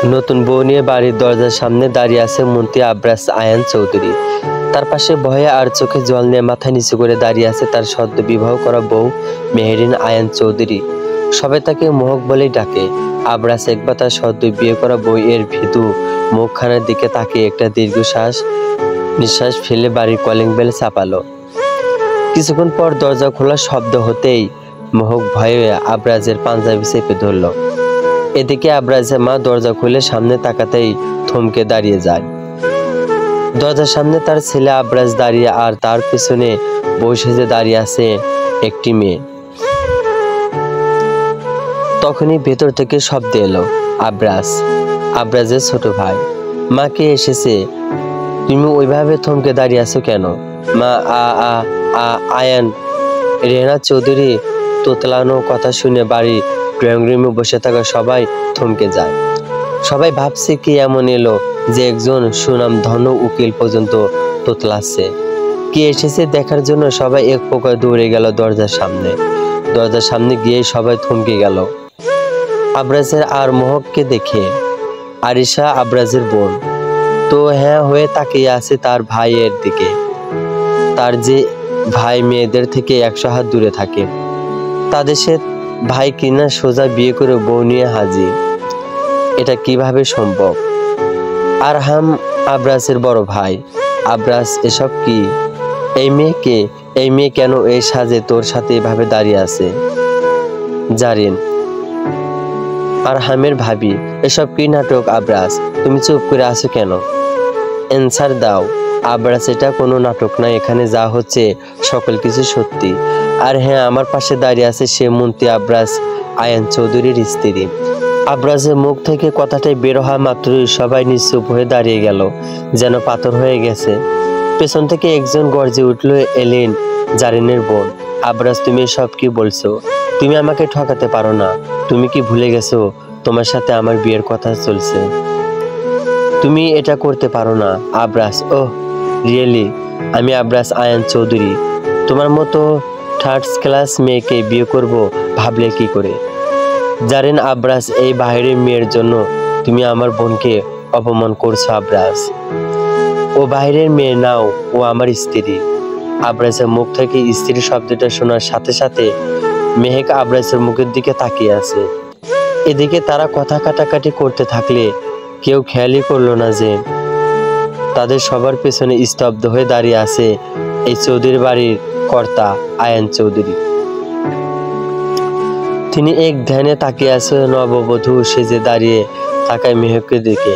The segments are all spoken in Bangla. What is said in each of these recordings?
নতুন বউ নিয়ে বাড়ির দরজার সামনে দাঁড়িয়ে আছে মন্ত্রী আব্রাস আয়ান চৌধুরী। তার পাশে ভয়ে আর চোখে জল নিয়ে মাথা নিচু করে দাঁড়িয়ে আছে তার সদ্য বিবাহ করা বউ মেহেরিন আয়ান চৌধুরী। সবাই তাকে মোহক বলেই ডাকে। আব্রাস একবার তার সদ্য বিয়ে করা বউ এর ভীতু মুখখানার দিকে তাকিয়ে একটা দীর্ঘশ্বাস নিঃশ্বাস ফেলে বাড়ির কলিং বেল চাপালো। কিছুক্ষণ পর দরজা খোলার শব্দ হতেই মোহক ভয়ে আব্রাজের পাঞ্জাবি চেপে ধরল। এদিকে আব্রাজের মা দরজা খুলে সামনে তাকাতেই থমকে দাঁড়িয়ে যায়। দরজার সামনে তার ছেলে আব্রাজ দাঁড়িয়ে, আর তার পেছনে বউ সেজে দাঁড়িয়ে আছে একটি মেয়ে। তখনই ভেতর থেকে শব্দ এলো, আব্রাজের ছোট ভাই। মা, কে এসেছে? তুমি ওইভাবে থমকে দাঁড়িয়ে আছো কেন? মা, আয়ান। রেহানা চৌধুরী তোতলানো কথা শুনে বাড়ি ড্রয়িং রুমে বসে থাকা সবাই থমকে যায়। সবাই ভাবছে কি এমন এলো যে একজন সুনামধন্য উকিল পর্যন্ত তোতলাচ্ছে। কি এসেছে দেখার জন্য সবাই এক প্রকার দৌড়ে গেল দরজার সামনে গিয়ে সবাই থমকে গেল আব্রাজের আর মোহককে দেখে। আরিশা আব্রাজের বোন তো হ্যাঁ হয়ে তাকিয়ে আছে তার ভাইয়ের দিকে। তার যে ভাই মেয়েদের থেকে 100 হাত দূরে থাকে, তাদের সে ভাই কিনা সোজা বিয়ে করে বউ নিয়ে হাজির। এটা কিভাবে সম্ভব? আরহাম আব্রাজের বড় ভাই। আব্রাজ, এসব কি? এই মেয়ে কেন এই সাজে তোর সাথে এভাবে দাঁড়িয়ে আছে? জারিন, আরহামের ভাবি, এসব কি নাটক? আব্রাজ, তুমি চুপ করে আছো কেন? অ্যান্সার দাও। আব্রাজ, এটা কোনো নাটক না, এখানে যা হচ্ছে সকল কিছু সত্যি। আর হ্যাঁ, আমার পাশে দাঁড়িয়ে আছে সে মন্ত্রী আব্রাস আয়ান চৌধুরীর স্ত্রী। আব্রাজের মুখ থেকে কথাটাই বের হওয়া মাত্রই সবাই নিশ্চুপ হয়ে দাঁড়িয়ে গেল, যেন পাথর হয়ে গেছে। পেছন থেকে একজন গর্জে উঠল, এলেন, জারিনের বোন। আব্রাজ, তুমি সব কি বলছো? তুমি আমাকে ঠকাতে পারো না। তুমি কি ভুলে গেছো তোমার সাথে আমার বিয়ের কথা চলছে? তুমি এটা করতে পারো না। আব্রাস, ওহ রিয়েলি? আমি আব্রাস আয়ান চৌধুরী তোমার মতো থার্ড ক্লাস মেয়েকে বিয়ে করব ভাবলে কি করে? জারেন, আব্রাস, এই বাইরের মেয়ের জন্য তুমি আমার বোনকে অপমান করছো। আব্রাস, ও বাইরের মেয়ে নাও, ও আমার স্ত্রী। আব্রাসের মুখ থেকে স্ত্রী শব্দটা শোনার সাথে সাথে মেহেক আব্রাসের মুখের দিকে তাকিয়ে আছে। এদিকে তারা কথা কাটাকাটি করতে থাকলে কেউ খেয়ালই করলো না যে তাদের সবার পেছনে স্তব্ধ হয়ে দাঁড়িয়ে আছে এই চৌধুরী বাড়ির কর্তা আয়ান চৌধুরী। তিনি এক ধ্যানে তাকিয়ে আছে নববধূ সেজে দাঁড়িয়ে তাকায় মেহেকের দিকে।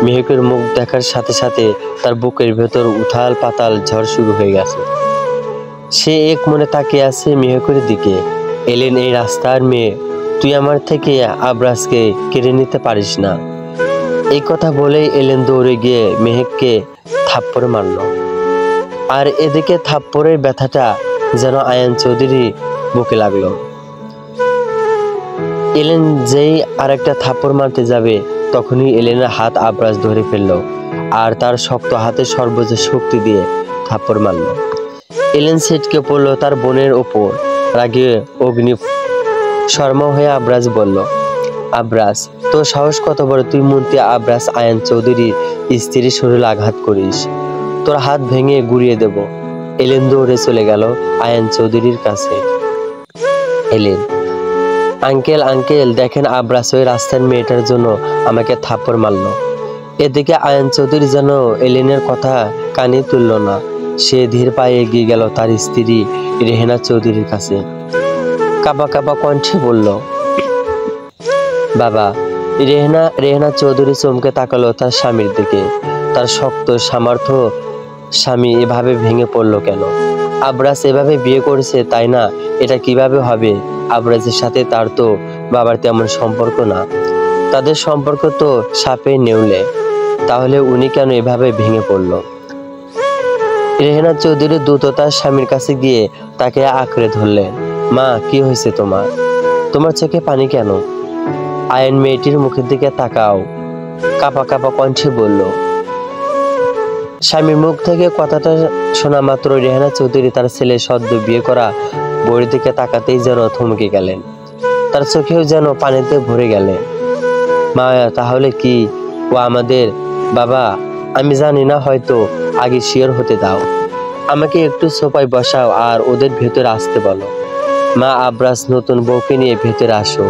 মেহেকের মুখ দেখার সাথে সাথে তার বুকের ভেতর উথাল পাতাল ঝড় শুরু হয়ে গেছে। সে এক মনে তাকিয়ে আছে মেহেকের দিকে। এলেন, এই রাস্তার মেয়ে, তুই আমার থেকে আব্রাসকে কেড়ে নিতে পারিস না। এই কথা বলেই এলেন দৌড়ে গিয়ে মেহেককে থাপ্পড় মারল। আর এদিকে থাপ্পড়ের ব্যথাটা যেন আয়ান চৌধুরী বুকে লাগলো। এলেন যেই আরেকটা থাপ্পড় মারতে যাবে, তখনই এলেনের হাত আব্রাস ধরে ফেলল আর তার শক্ত হাতে সর্বোচ্চ শক্তি দিয়ে থাপ্পড় মারল। এলেন ছিটকে পড়ল তার বোনের ওপর। রাগে অগ্নি শর্মা হয়ে আব্রাস বলল, আব্রাস, তোর সাহস কত বড়? তুই মন্ত্রী আব্রাস আয়ান চৌধুরীর স্ত্রীর শরীরে আঘাত করিস? তোর হাত ভেঙে গুড়িয়ে দেব। এলেন দৌড়ে চলে গেল আয়ান চৌধুরীর কাছে। এলেন, আঙ্কেল দেখেন, আব্রাস ওই রাস্তার মেয়েটার জন্য আমাকে থাপ্পড় মারল। এদিকে আয়ান চৌধুরী যেন এলেনের কথা কানে তুলল না। সে ধীর পায়ে এগিয়ে গেল তার স্ত্রী রেহানা চৌধুরীর কাছে। কাঁপা কণ্ঠে বলল, বাবা। রেহানা চৌধুরী চমকে তাকালো তার স্বামীর দিকে। তার শক্ত সামর্থ্য স্বামী এভাবে ভেঙে পড়লো কেন? আব্রাস এভাবে বিয়ে করেছে, তাই না? এটা কিভাবে হবে? আব্রাসের সাথে তার তো বাবার তেমন সম্পর্ক না, তাদের সম্পর্ক তো সাপে নেউলে। তাহলে উনি কেন এভাবে ভেঙে পড়লো? রেহানা চৌধুরী দ্রুত তার স্বামীর কাছে গিয়ে তাকে আঁকড়ে ধরলেন। মা, কি হয়েছে তোমার চোখে পানি কেন? আয়ান মেয়েটির মুখের দিকে তাকাও, কাঁপা কণ্ঠে বলল। স্বামীর মুখ থেকে কথাটা শোনা মাত্র রেহানা চৌধুরী তার ছেলে সদ্য বিয়ে করা বউয়ের দিকে তাকাতেই যেন থমকে গেলেন। তার চোখেও যেন পানিতে ভরে গেলেন। মায়া তাহলে কি ও আমাদের বাবা? আমি জানি না, হয়তো আগে শিওর হতে দাও। আমাকে একটু সোফায় বসাও আর ওদের ভেতরে আসতে বলো। মা আবরাজ, নতুন বউকে নিয়ে ভেতরে আসো।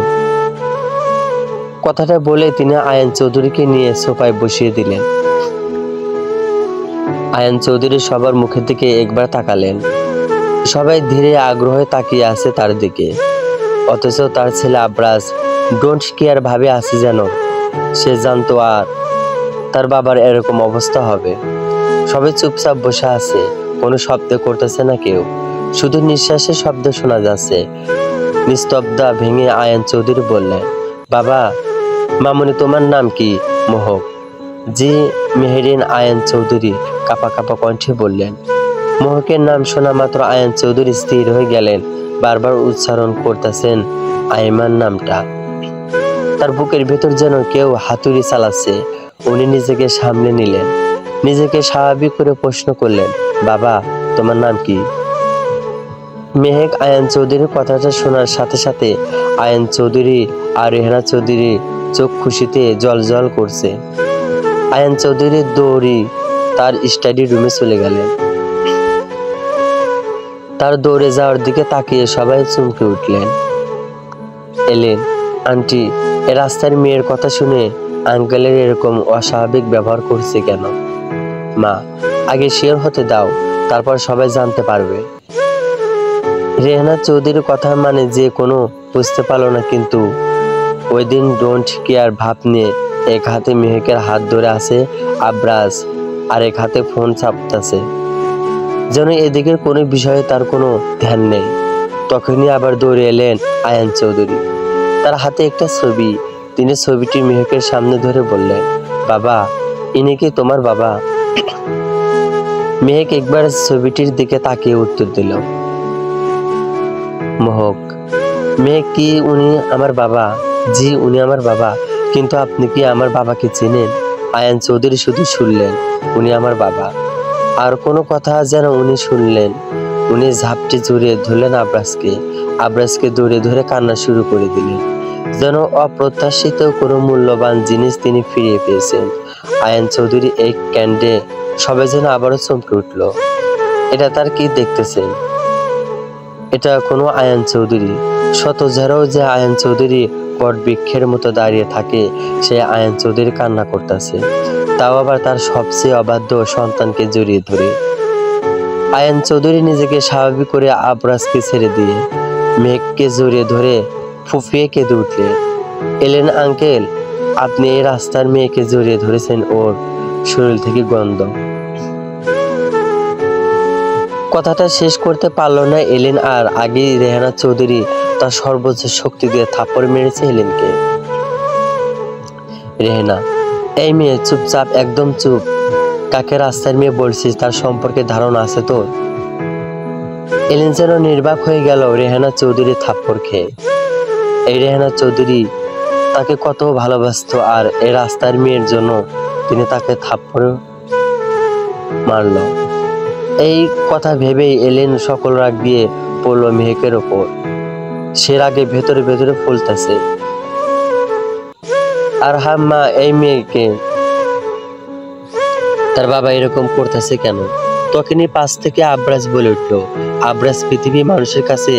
কথাটা বলে তিনি আয়ান চৌধুরীকে নিয়ে সোফায় বসিয়ে দিলেন। আয়ান চৌধুরী সবার মুখের দিকে একবার তাকালেন। সবাই ধীরে আগ্রহে তাকিয়ে আছে তার দিকে, অথচ তার ছেলে আবরাজ ডোন্ট কেয়ার ভাবে আছে, যেন সে জানতো আর তার বাবার এরকম অবস্থা হবে। সবাই চুপচাপ বসে আছে, কোনো শব্দ করতেছে না কেউ, শুধু নিঃশ্বাসের শব্দ শোনা যাচ্ছে। নিস্তব্ধতা ভেঙে আয়ান চৌধুরী বললেন, বাবা, মামুনি তোমার নাম কি? মোহক। জি। মেহেরিন আয়ান চৌধুরী কাঁপা কাঁপা কণ্ঠে বললেন। মোহকের নাম শোনা মাত্র আয়ান চৌধুরী স্থির হয়ে গেলেন, বারবার উচ্চারণ করতেছেন আইমান নামটা। তার বুকের ভেতর যেন কেউ হাতুড়ি চালাচ্ছে। উনি নিজেকে সামলে নিলেন, নিজেকে স্বাভাবিক করে প্রশ্ন করলেন, বাবা, তোমার নাম কি? মেহেক আয়ান চৌধুরীর কথাটা শোনার সাথে সাথে আয়ান চৌধুরী আর রেহানা চৌধুরী চোখ খুশিতে জলজল করছে। আয়ান চৌধুরী দৌড়ি তার স্টাডি রুমে চলে গেলেন। তার দৌড়ে যাওয়ার দিকে তাকিয়ে সবাই চমকে উঠলেন। এলেন, আন্টি, এ রাস্তার মেয়ের কথা শুনে আঙ্কেলের এরকম অস্বাভাবিক ব্যবহার করছে কেন? মা, আগে শিওর হতে দাও, তারপর সবাই জানতে পারবে। রেহানা চৌধুরীর কথা মানে যে কোনো বুঝতে পারলো না, কিন্তু ওই দিন ডোন্ট কেয়ার ভাব নিয়ে এক হাতে মেহেকের হাত ধরে আছে আবরাজ, আর এক হাতে ফোন চাপতেছে, যেন এদিকের কোনো বিষয়ে তার কোনো ধ্যান নেই। তখনই আবার দৌড়ে এলেন আয়ান চৌধুরী। তার হাতে একটা ছবি, তিনি ছবিটি মেহেকের সামনে ধরে বললেন, বাবা, ইনি কি তোমার বাবা? মেহেক একবার ছবিটির দিকে তাকিয়ে উত্তর দিল, মোহক। মেহেক, কি উনি আমার বাবা? জি, উনি আমার বাবা। কিন্তু আপনি কি আমার বাবাকে চেনেন? আয়ান চৌধুরী শুধু শুনলেন, উনি আমার বাবা, আর কোনো কথা যেন উনি শুনলেন। উনি ঝাপটি জড়িয়ে ধরলেন আবরাজকে, আবরাজকে দৌড়ে ধরে কান্না শুরু করে দিলেন, যেন অপ্রত্যাশিত কোনো মূল্যবান জিনিস তিনি ফিরিয়ে পেয়েছেন। আয়ান চৌধুরী এই কাণ্ডে সবাই যেন আবারও চমকে উঠল। এটা তার কি দেখতেছেন? এটা কোনো আয়ান চৌধুরী? শত যারাও যে আয়ান চৌধুরী বট বৃক্ষের মতো দাঁড়িয়ে থাকে, সে আয়ান চৌধুরী কান্না করতেছে, তাও আবার তার সবচেয়ে অবাধ্য সন্তানকে জড়িয়ে ধরে। আয়ান চৌধুরী নিজেকে স্বাভাবিক করে আবরাজকে ছেড়ে দিয়ে মেঘকে জড়িয়ে ধরে ফুফিয়ে কেঁদে উঠলে, এলেন, আঙ্কেল, আপনি এই রাস্তার মেয়েকে জড়িয়ে ধরেছেন, ওর শরীর থেকে গন্ধ। কথাটা শেষ করতে পারল না এলেন, আর আগেই রেহানা চৌধুরী তার সর্বোচ্চ শক্তি দিয়ে থাপ্পড় মেরেছে এলেনকে। রেহানা, এই মেয়ে, চুপচাপ, একদম চুপ। কাকে রাস্তার মেয়ে বলছিস? তার সম্পর্কে ধারণা আছে তোর? এলেন যেন নির্বাক হয়ে গেল রেহানা চৌধুরী থাপ্পড় খেয়ে। এই রেহানা চৌধুরী তাকে কত ভালোবাসতো, আর এই রাস্তার মেয়ের জন্য তিনি তাকে থাপ্পড় মারল। এই কথা ভেবেই এলেন সকল রাগ দিয়ে পড়ল মেহেকের ওপর। সে রাগে ভেতরে ভেতরে ফুলতেছে। আর মা, এই মেয়েকে তার বাবা এরকম করতেছে কেন? তখনই পাশ থেকে আবরাজ বলে উঠল, আবরাজ, পৃথিবী মানুষের কাছে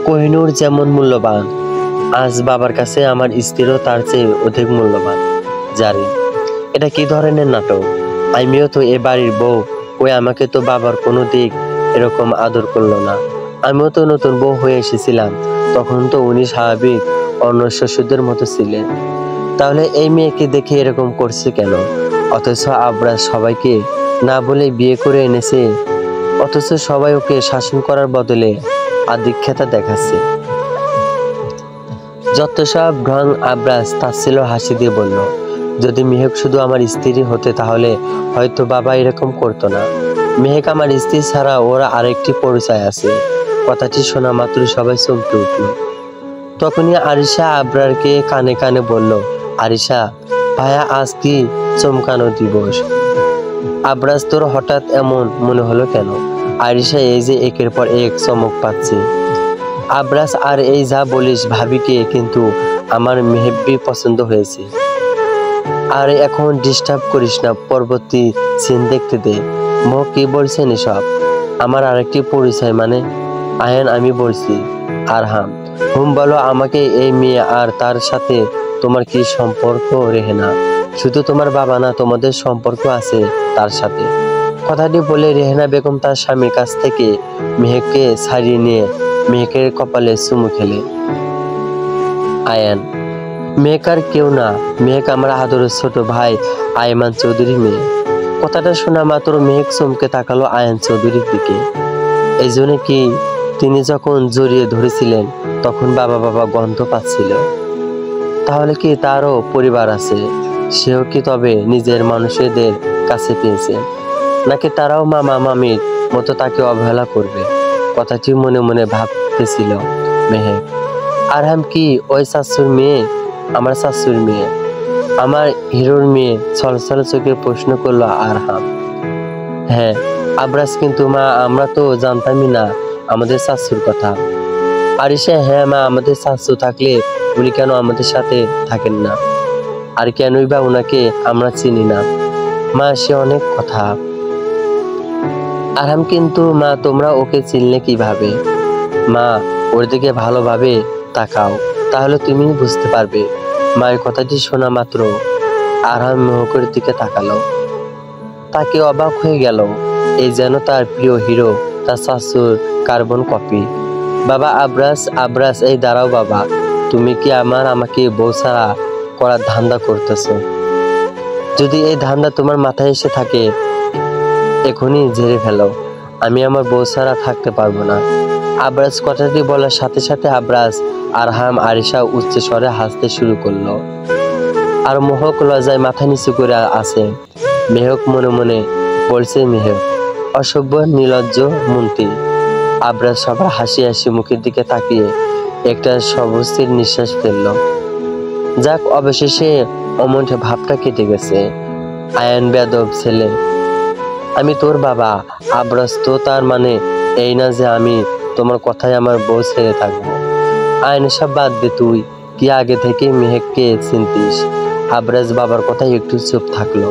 কোহিনূর যেমন মূল্যবান, আজ বাবার কাছে আমার স্ত্রীও তার চেয়ে অধিক মূল্যবান। জানি এটা কি ধরনের নাটক? আমিও তো এ বাড়ির বউ, ওই আমাকে তো বাবার কোনো দিক এরকম আদর করলো না। আমিও তো নতুন বউ হয়ে এসেছিলাম, তখন তো উনি স্বাভাবিক অন্য শ্বশুরদের মতো ছিলেন। তাহলে এই মেয়েকে দেখে এরকম করছে কেন? অথচ আবরাজ সবাইকে না বলে বিয়ে করে এনেছে, অথচ সবাই ওকে শাসন করার বদলে আধিক্যতা দেখাচ্ছে। যত সব ঢং। আবরাজ তাচ্ছিল্য হাসি দিয়ে বলল, যদি মেহেক শুধু আমার স্ত্রী হতে তাহলে হয়তো বাবা এরকম করতো না। মেহেক আমার স্ত্রী ছাড়া ওর আরেকটি পরিচয় আছে। কথাটি শোনা মাত্র সবাই চমকে উঠল। তখনই আরিশা আবরারকে কানে কানে বলল, আরিশা ভাইয়া, আজ কি চমকানো দিবস? আবরাজ, তোর হঠাৎ এমন মনে হলো কেন? আরিশা এই যে একের পর এক চমক পাচ্ছে। আবরাজ, আর এই যা বলিস ভাবিকে কিন্তু আমার মেহেব্বি পছন্দ হয়েছে। আর এখন ডিস্টার্ব করিস না, পরবর্তী সিন দেখতে দে। মেহেক কি বলছেন এসব? আমার আরেকটি পরিচয় মানে? আয়ান আমি বলছি। আরহাম বলো আমাকে, এই মেয়ে আর তার সাথে তোমার কি সম্পর্ক? রেহেনা শুধু তোমার বাবা না, তোমাদের সম্পর্ক আছে তার সাথে। কথাটি বলে রেহেনা বেগম তার স্বামীর কাছ থেকে মেহেককে ছাড়িয়ে নিয়ে মেহেকের কপালে চুমু খেলে। আয়ান মেহেক আর কেউ না, মেহেক আমার আদরের ছোট ভাই আয়মান চৌধুরী মেয়ে। কথাটা শোনা মাত্র মেহেক চমকে তাকালো আয়ান চৌধুরীর দিকে। এই জন্য কি তিনি যখন জড়িয়ে ধরেছিলেন তখন বাবা বাবা গন্ধ পাচ্ছিল? তাহলে কি তারও পরিবার আছে? সেও কি তবে নিজের মানুষদের কাছে পেয়েছে, নাকি তারাও মামা মামির মতো তাকে অবহেলা করবে? কথাটি মনে মনে ভাবতেছিল মেহেক। আরহাম কি ওই শাশুর মেয়ে? আমার শাশুর মেয়ে, আমার হিরোর মেয়ে? ছলছল চোখে প্রশ্ন করলো আরহাম। হ্যাঁ আবরাজ, কিন্তু মা আমরা তো জানতামই না আমাদের শাশুর কথা। আরিশা হ্যাঁ মা, আমাদের শাশু থাকলে উনি কেন আমাদের সাথে থাকেন না? আর কেনই বা ওনাকে আমরা চিনি না? মা সে অনেক কথা। আরহাম কিন্তু মা তোমরা ওকে চিনলে কিভাবে? মা ওর দিকে ভালোভাবে তাকাও, তাহলে তুমি বুঝতে পারবে। মায়ের কথাটি শোনা মাত্র আরহাম মেহেকের দিকে তাকালো। তাকে অবাক হয়ে গেল। এই যেন তার প্রিয় হিরো, তার শাশুর কার্বন কপি। বাবা আবরাজ, আবরাজ এই দাঁড়াও বাবা, তুমি কি আমাকে বউ ছাড়া করার ধান্দা করতেছো? যদি এই ধান্দা তোমার মাথায় এসে থাকে এখনই ঝেড়ে ফেলো। আমি আমার বউ ছাড়া থাকতে পারবো না। আবরাজ কথাটি বলার সাথে সাথে আবরাজ, আরহাম, আরিশা উচ্চ স্বরে হাসতে শুরু করলো। আর মেহেক লজ্জায় মাথা নিচু করে আছে। মেহেক মনে মনে বলছে, মেহেক অসভ্য নির্লজ্জ মন্ত্রী। আবরাজ সবার হাসি হাসি মুখের দিকে তাকিয়ে একটা সবস্থির নিঃশ্বাস ফেলল। যাক, অবশেষে অমন ভাবটা কেটে গেছে। আয়ান বেয়াদব ছেলে, আমি তোর বাবা। আবরাজ তো তার মানে এই না যে আমি তোমার কথায় আমার বউ ছেড়ে থাকবো। আয়ান সব বাদ দে, তুই কি আগে থেকে মেহেককে চিনতিস? আবরাজ বাবার কথায় একটু চুপ থাকলো,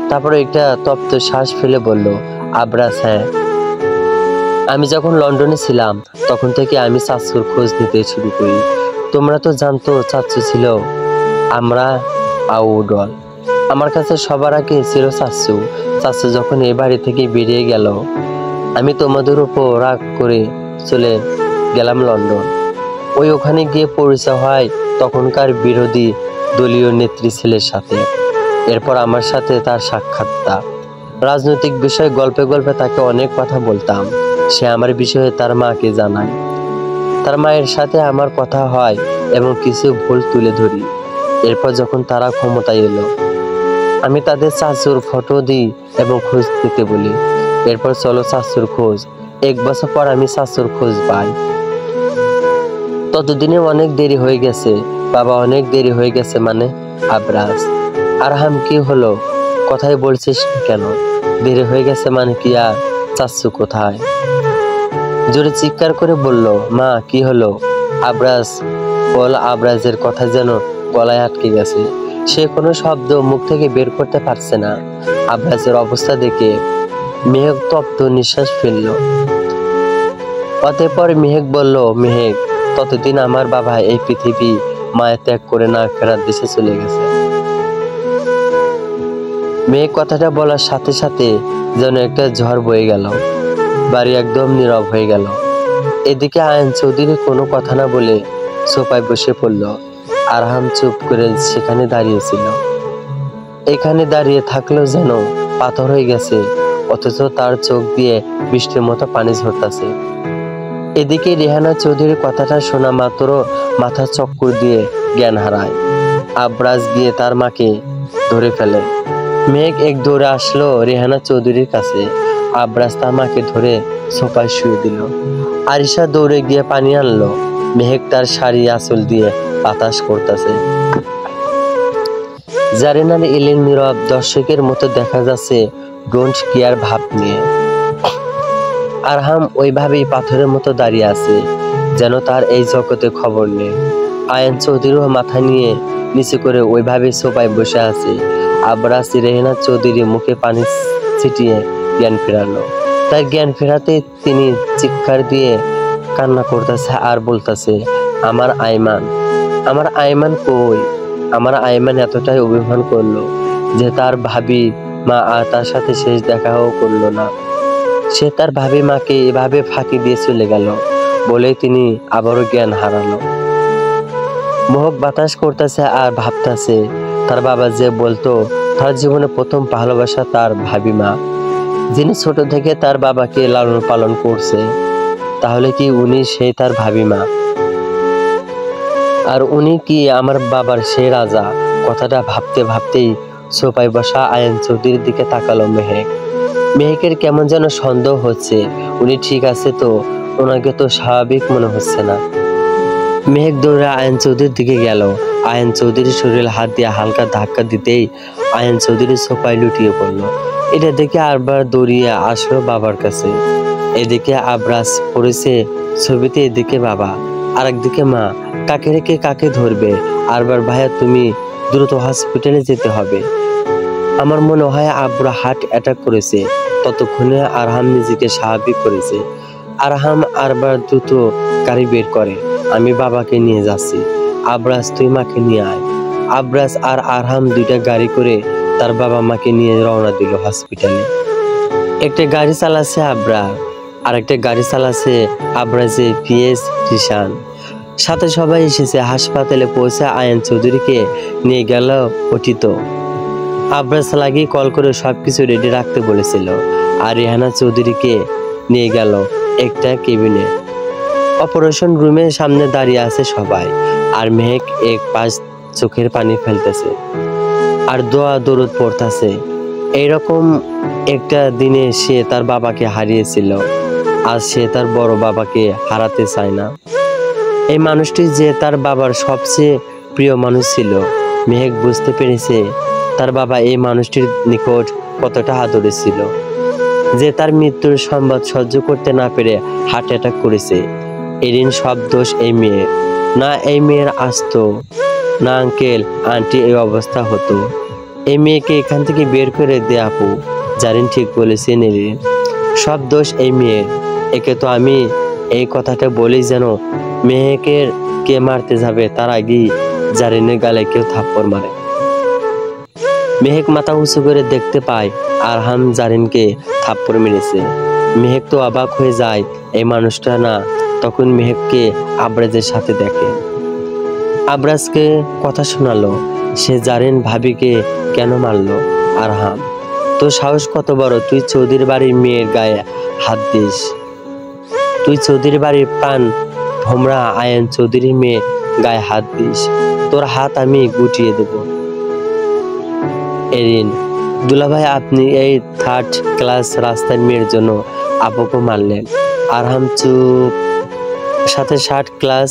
তারপরে একটা তপ্ত শ্বাস ফেলে বলল, আবরাজ হ্যাঁ, আমি যখন লন্ডনে ছিলাম তখন থেকে আমি চাচুর খোঁজ নিতে শুরু করি। তোমরা তো জানতো চাচু ছিল আমরা আউডল। আমার কাছে সবার আগে ছিল চাচু। চাচু যখন এই বাড়ি থেকে বেরিয়ে গেল আমি তোমাদের উপর রাগ করে চলে গেলাম লন্ডন। ওখানে গিয়ে পরিচয় হয় তখনকার বিরোধী দলীয় নেত্রী ছেলের সাথে। এরপর আমার সাথে তার সাক্ষাৎটা। রাজনৈতিক বিষয়ে গল্পে গল্পে তাকে অনেক কথা বলতাম। সে আমার বিষয়ে তার মাকে জানায়। তার মায়ের সাথে আমার কথা হয় এবং কিছু ভুল তুলে ধরি। এরপর যখন তারা ক্ষমতায় এলো আমি তাদের চাচুর ফটো দিই এবং খোঁজ দিতে বলি। এরপর চলো চাচুর খোঁজ। 1 বছর পর আমি চাচুর খোঁজ পাই। ততদিনে অনেক দেরি হয়ে গেছে বাবা, অনেক দেরি হয়ে গেছে। মানে? আবরাজ, আরহাম কি হলো? কথাই বলছিস কেন? দেরি হয়ে গেছে মানে কি? আর চাচু কোথায়? জোরে চিৎকার করে বলল, মা কি হলো? আবরাজ বল। আবরাজের কথা যেন গলায় আটকে গেছে। সে কোনো শব্দ মুখ থেকে বের করতে পারছে না। আবরাজের অবস্থা দেখে মেহেক তপ্ত নিঃশ্বাস ফেলল। অতঃপর মেহেক বলল, মেহেক ততদিন আমার বাবা এই পৃথিবী মায়া ত্যাগ করে না ফেরার দেশে চলে গেছে। মেহেক কথাটা বলার সাথে সাথে যেন একটা ঝড় বয়ে গেল। বাড়ি একদম নীরব হয়ে গেল। এদিকে আয়ান চৌধুরী কোনো কথা না বলে সোফায় বসে পড়ল। আরহাম চুপ করে সেখানে দাঁড়িয়েছিল। এখানে দাঁড়িয়ে থাকলেও যেন পাথর হয়ে গেছে, অথচ তার চোখ দিয়ে বৃষ্টির মতো পানি ঝরতেছে। এদিকে রেহানা চৌধুরীর কথাটা শোনা মাত্র মাথা চক্কর দিয়ে জ্ঞান হারায়। আবরাজ গিয়ে তার মাকে ধরে ফেলে। মেঘ এক দৌড়ে আসলো রেহানা চৌধুরীর কাছে। আবরাজ তার মাকে ধরে সোফায় শুয়ে দিল। আরিশা দৌড়ে গিয়ে পানি আনলো। মেহেক তার শাড়ি আঁচল দিয়ে বাতাস করতেছে। জারিনার এলেন নীরব দর্শকের মতো দেখা যাচ্ছে ডোন্ট কেয়ার ভাব নিয়ে। আরহাম ওইভাবেই পাথরের মতো দাঁড়িয়ে আছে, যেন তার এই জগতে খবর নেই। আয়ান চৌধুরীও মাথা নিয়ে নিচু করে ওইভাবে সোফায় বসে আছে। আবরাজ রেহেনা চৌধুরী মুখে পানি ছিটিয়ে জ্ঞান ফেরালো। তার জ্ঞান ফেরাতে তিনি চিৎকার দিয়ে কান্না করতেছে আর বলতেছে, আমার আইমান, আমার আইমান কই? আমার আইমান এতটাই অভিমান করলো যে তার ভাবি মা আর তার সাথে শেষ দেখাও করলো না। সে তার ভাবি মাকে এভাবে ফাঁকি দিয়ে চলে গেল বলে তিনি আবারও জ্ঞান হারালো। মোহক বাতাস করতেছে আর ভাবতেছে তার বাবা যে বলতো তার জীবনে প্রথম ভালোবাসা তার ভাবি মা, যিনি ছোট থেকে তার বাবাকে লালন পালন করছে। তাহলে কি উনি সেই তার ভাবি মা? আর উনি কি আমার বাবার সেই রাজা? কথাটা ভাবতে ভাবতেই সোফায় বসা আয়ান চৌধুরীর দিকে তাকালো মেহেক। মেহেকের কেমন যেন সন্দেহ হচ্ছে, উনি ঠিক আছে তো? ওনাকে তো স্বাভাবিক মনে হচ্ছে না। মেহেক দৌড়ে আয়ান চৌধুরীর দিকে গেল। আয়ান চৌধুরীর শরীরে হাত দিয়ে হালকা ধাক্কা দিতেই আয়ান চৌধুরী সোফায় লুটিয়ে পড়লো। এটা দেখে আবার দৌড়িয়ে আসলো বাবার কাছে। এদিকে আবরাজ পড়েছে ছবিতে, এদিকে বাবা আর একদিকে মা। কাকে রেখে কাকে ধরবে? আরবার ভাইয়া তুমি দ্রুত হসপিটালে যেতে হবে। আমার মনে হয় আব্বুর হার্ট অ্যাটাক করেছে। ততক্ষণে আরহাম নিজেকে স্বাভাবিক করেছে। আরহাম আরবার দ্রুত গাড়ি বের করে, আমি বাবাকে নিয়ে যাচ্ছি। আবরাজ তুই মাকে নিয়ে আয়। আবরাজ আর আরহাম দুইটা গাড়ি করে তার বাবা মাকে নিয়ে রওনা দিল হসপিটালে। একটা গাড়ি চালাচ্ছে আবরার, আর একটা গাড়ি চালাচ্ছে আবরাজের পিএস রিশান। সাথে সবাই এসেছে। হাসপাতালে পৌঁছে আয়ান চৌধুরীকে নিয়ে গেল অতীত। আবরাজ লাগিয়ে কল করে সবকিছু রেডি রাখতে বলেছিল। আর রেহানা চৌধুরীকে নিয়ে গেল একটা কেবিনে। অপারেশন রুমের সামনে দাঁড়িয়ে আছে সবাই। আর মেহেক এক পাশ চোখের পানি ফেলতেছে আর দোয়া দরুদ পড়তেছে। এইরকম একটা দিনে সে তার বাবাকে হারিয়েছিল, আজ সে তার বড় বাবাকে হারাতে চায় না। এই মানুষটি যে তার বাবার সবচেয়ে প্রিয় মানুষ ছিল। মেহেক বুঝতে পেরেছে তার বাবা এই মানুষটির নিকট কতটা আদরে ছিল, যে তার মৃত্যুর সংবাদ সহ্য করতে না পেরে হার্ট অ্যাটাক করেছে। এরিন সব দোষ এই মেয়ের। না এই মেয়ের আসতো না আঙ্কেল আন্টি এই অবস্থা হতো। এই মেয়েকে এখান থেকে বের করে দে আপু। জারিন ঠিক বলেছেন এরিন, সব দোষ এই মেয়ের। একে তো আমি এই কথাটা বলি যেন মেহেকের কে মারতে যাবে তার আগেই জারিনের গালে কেউ থাপ্পড় মারে। মেহেক মাথা উঁচু করে দেখতে পায় আরহাম জারিনকে থাপ্পড় মেরেছে। মেহেক তো অবাক হয়ে যায়, এই মানুষটা না। তখন মেহেককে আবরাজের সাথে দেখে। আবরাজকে কথা শোনালো সে জারিন ভাবিকে কেন মারলো। আরহাম, তোর সাহস কত বড়, তুই চৌধুরী বাড়ির মেয়ের গায়ে হাত দিস? তুই চৌধুরী বাড়ির প্রাণ ভোমরা আয়ান চৌধুরীর মেয়ে গায়ে হাত দিস? তোর হাত আমি গুটিয়ে দেব। এরিন, দুলাভাই আপনি এই থার্ড ক্লাস রাস্তার মেয়ের জন্য আপুকে মারলেন। আরহাম চুপ। সাথে 60 ক্লাস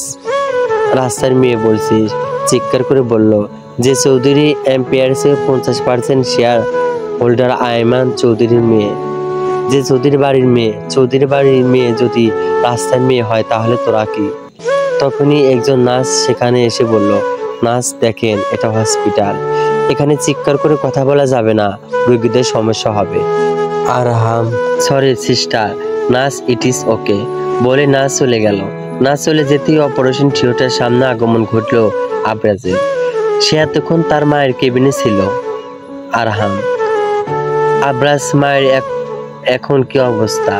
রাস্তার মেয়ে বলছিস? চিৎকার করে বলল যে চৌধুরী এম্পিয়ার্সে 50% শেয়ার হোল্ডার আইমান চৌধুরীর মেয়ে, যে চৌধুরী বাড়ির মেয়ে। চৌধুরী বাড়ির মেয়ে যদি রাস্তার মেয়ে হয় তাহলে তোরা কি? তখনই একজন নার্স সেখানে এসে বলল, নার্স দেখেন এটা হসপিটাল, এখানে চিৎকার করে কথা বলা যাবে না, রোগীদের সমস্যা হবে। Arham, sorry sister. Nurse, it is okay বলে নার্স চলে গেল। নার্স চলে যেতেই অপারেশন থিয়েটারের সামনে আগমন ঘটলো আবরাজের। সে এতক্ষণ তার মায়ের কেবিনে ছিল। আরহাম, আবরাজ মায়ের এখন কি অবস্থা?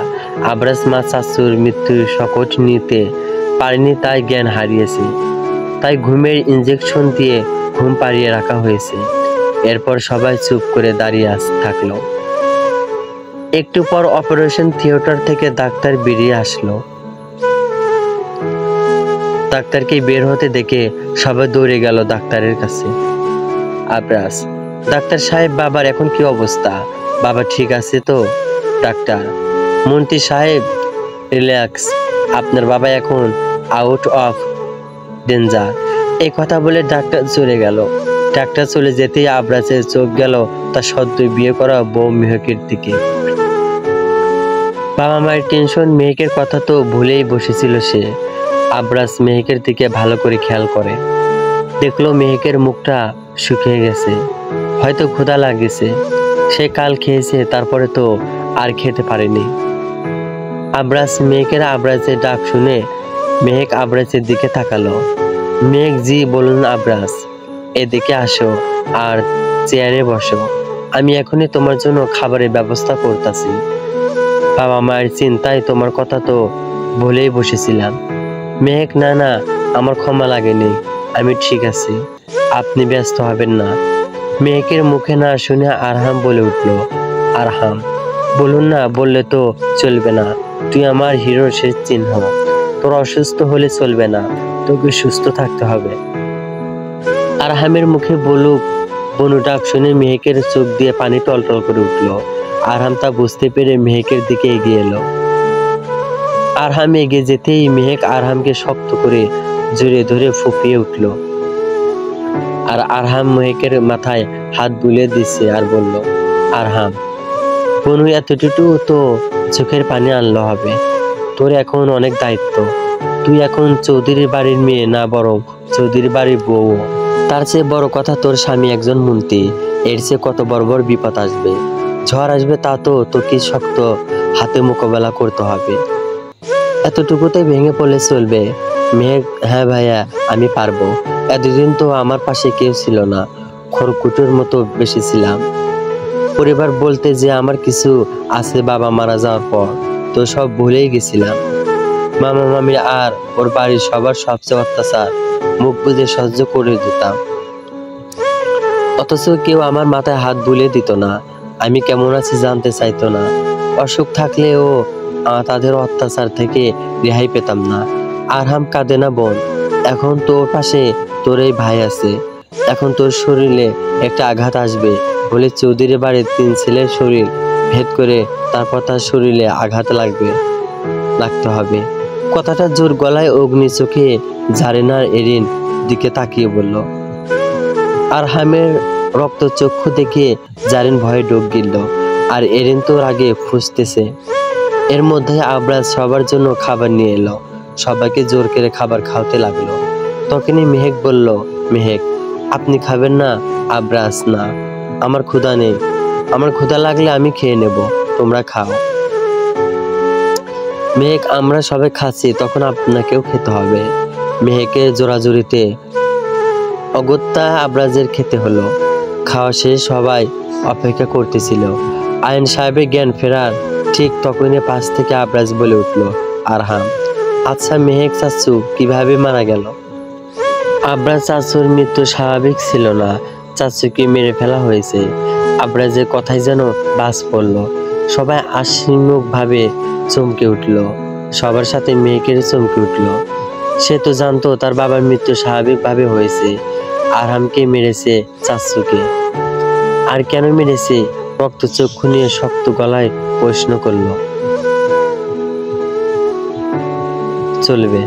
আবরাজ মা চাচুর মৃত্যুর শোক নিতে পারেনি, তাই জ্ঞান হারিয়েছে। তাই ঘুমের ইঞ্জেকশন দিয়ে ঘুম পাড়িয়ে রাখা হয়েছে। এরপর সবাই চুপ করে দাঁড়িয়ে থাকলো। একটু পর অপারেশন থিয়েটার থেকে ডাক্তার বেরিয়ে আসলো। ডাক্তারকে বের হতে দেখে সবাই দৌড়ে গেল ডাক্তারের কাছে। আবরাজ, ডাক্তার সাহেব বাবার এখন কি অবস্থা? বাবা ঠিক আছে তো? ডাক্তার, মন্ত্রী সাহেব রিল্যাক্স, আপনার বাবা এখন আউট অফ ডেঞ্জার। এই কথা বলে ডাক্তার চলে গেল। ডাক্তার চলে যেতেই আবরাজের চোখ গেল তার সদ্য বিয়ে করা বউ মেহেকের দিকে। বাবা মায়ের টেনশন, মেহেকের কথা তো ভুলেই বসেছিল সে। আবরাজ মেহেকের দিকে ভালো করে খেয়াল করে। দেখলো মেহেকের মুখটা শুকিয়ে গেছে, হয়তো ক্ষুধা লাগেছে। সে কাল খেয়েছে, তারপরে তো আর খেতে পারেনি। আবরাজ মেহেকের আবরাজের ডাক শুনে মেহেক আবরাজের দিকে তাকালো। মেহেক, জি বলুন আবরাজ, এদিকে আসো আর চেয়ারে বসো। আমি এখনই তোমার জন্য খাবারের ব্যবস্থা করতেছি। বাবা মায়ের চিন্তায় তোমার কথা তো ভুলেই বসেছিলাম। মেহেক, না না, আমার ক্ষমা লাগেনি, আমি ঠিক আছি, আপনি ব্যস্ত হবেন না। মেহেকের মুখে না শুনে আরহাম বলে উঠল, আরহাম বলুন না, বললে তো চলবে না, তুই আমার হিরোর শেষ চিহ্ন। তোর অসুস্থ হলে চলবে না, তোকে সুস্থ থাকতে হবে। আরহামের মুখে বলুক বনু ডাক শুনে মেহেকের চোখ দিয়ে পানি টলটল করে উঠল। আরহাম তা বুঝতে পেরে মেহেকের দিকে এগিয়ে এলো। আরহাম এগিয়ে যেতেই মেহেক আরহামকে শক্ত করে জড়িয়ে ধরে ফুঁপিয়ে উঠল। আর আরহাম মেহেকের মাথায় হাত বুলিয়ে দিচ্ছে আর বলল, আরহাম, বনু এতটুকু তো চোখের পানি আনলো হবে। তোর এখন অনেক দায়িত্ব। তুই এখন চৌধুরীর বাড়ির মেয়ে না, বরং চৌধুরীর বাড়ির বউ। তার চেয়ে বড় কথা, তোর স্বামী একজন মন্ত্রী। এর চেয়ে কত বড় বড় বিপদ আসবে, ঝড় আসবে, তা তো তোকে শক্ত হাতে মোকাবেলা করতে হবে। এতটুকুতে ভেঙে পড়লে চলবে? মেহেক, হ্যাঁ ভাইয়া, আমি পারবো। এতদিন তো আমার পাশে কেউ ছিল না, খড়কুটোর মতো বেশি ছিলাম। পরিবার বলতে যে আমার কিছু আছে বাবা মারা যাওয়ার পর, তো সব ভুলেই গেছিলাম। মামা মামি আর ওর বাড়ির সবার সবচেয়ে অত্যাচার মুখ বুজে সহ্য করে দিতাম, অথচ কেউ আমার মাথায় হাত বুলিয়ে দিত না। আমি কেমন আছি জানতে চাইতো না। অসুখ থাকলেও তাদের অত্যাচার থেকে রেহাই পেতাম না। আরহাম, কাঁদে না বোন, এখন তোর পাশে তোর এই ভাই আছে। এখন তোর শরীরে একটা আঘাত আসবে বলে চৌধুরী বাড়ির 3 ছেলের শরীর ভেদ করে তারপর তার শরীরে আঘাত লাগতে হবে। কথাটা জোর গলায় অগ্নি চোখে জারেনার এরিন দিকে তাকিয়ে বলল। আরহামের রক্তচক্ষু দেখে জারিন ভয়ে ডুব গেল, আর এরিন তো আগে ফুসতেছে। এর মধ্যে আবরাজ সবার জন্য খাবার নিয়ে এলো, সবাইকে জোর করে খাবার খাওয়াতে লাগলো। তখনই মেহেক বলল, মেহেক, আপনি খাবেন না? আবরাজ, না, আমার ক্ষুধা নেই, আমার ক্ষুধা লাগলে আমি খেয়ে নেব, তোমরা খাও। মেহেক, আমরা সবাই খাচ্ছি, তখন আপনাকেও খেতে হবে। মেহেকের জোরাজুরিতে অগত্যা আবরাজের খেতে হলো। খাওয়া শেষ, সবাই অপেক্ষা করতেছিল আইন সাহেবের জ্ঞান ফেরার ঠিক তখনই পাশ থেকে আবরাজ বলে উঠল, আরহাম, আচ্ছা মেহেক চাচু কিভাবে মারা গেল? আবরাজ, চাচুর মৃত্যু স্বাভাবিক ছিল না, চাচুকে মেরে ফেলা হয়েছে। আবরাজের কথায় যেন বাজ পড়ল। সবাই আশীর্বাদ ভাবে চমকে উঠল, সবার সাথে মেহেকের চমকে উঠল। সে তো জানতো তার বাবার মৃত্যু স্বাভাবিকভাবে হয়েছে। আরহামকে মেরেছে চাচুকে, আর কেন মেরেছে? রক্তচক্ষু নিয়ে শক্ত গলায় প্রশ্ন করল। চলবে।